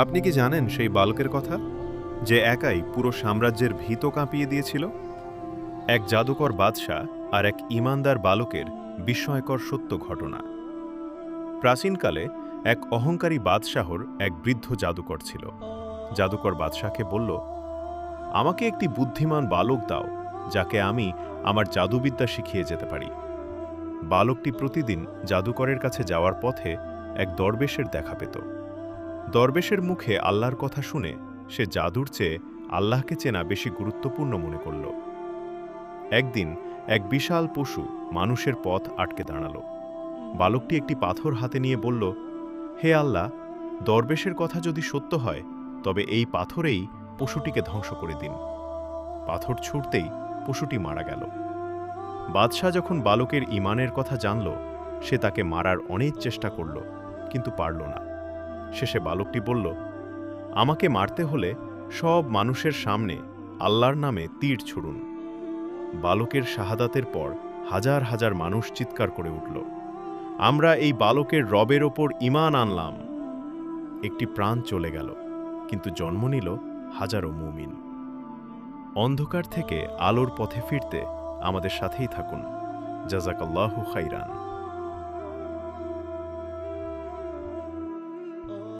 আপনি কি জানেন সেই বালকের কথা, যে একাই পুরো সাম্রাজ্যের ভিত কাঁপিয়ে দিয়েছিল? এক জাদুকর বাদশাহ আর এক ঈমানদার বালকের বিস্ময়কর সত্য ঘটনা। প্রাচীনকালে এক অহংকারী বাদশাহর এক বৃদ্ধ জাদুকর ছিল। জাদুকর বাদশাহকে বলল, আমাকে একটি বুদ্ধিমান বালক দাও, যাকে আমি আমার জাদুবিদ্যা শিখিয়ে যেতে পারি। বালকটি প্রতিদিন জাদুকরের কাছে যাওয়ার পথে এক দরবেশের দেখা পেত। দরবেশের মুখে আল্লাহর কথা শুনে সে জাদুর চেয়ে আল্লাহকে চেনা বেশি গুরুত্বপূর্ণ মনে করল। একদিন এক বিশাল পশু মানুষের পথ আটকে দাঁড়াল। বালকটি একটি পাথর হাতে নিয়ে বলল, হে আল্লাহ, দরবেশের কথা যদি সত্য হয় তবে এই পাথরেই পশুটিকে ধ্বংস করে দিন। পাথর ছুঁড়তেই পশুটি মারা গেল। বাদশাহ যখন বালকের ঈমানের কথা জানল, সে তাকে মারার অনেক চেষ্টা করল, কিন্তু পারল না। শেষে বালকটি বলল, আমাকে মারতে হলে সব মানুষের সামনে আল্লাহর নামে তীর ছুড়ুন। বালকের শাহাদাতের পর হাজার হাজার মানুষ চিৎকার করে উঠল, আমরা এই বালকের রবের ওপর ঈমান আনলাম। একটি প্রাণ চলে গেল, কিন্তু জন্ম নিল হাজারো মুমিন। অন্ধকার থেকে আলোর পথে ফিরতে আমাদের সাথেই থাকুন। জাযাকাল্লাহু খাইরান।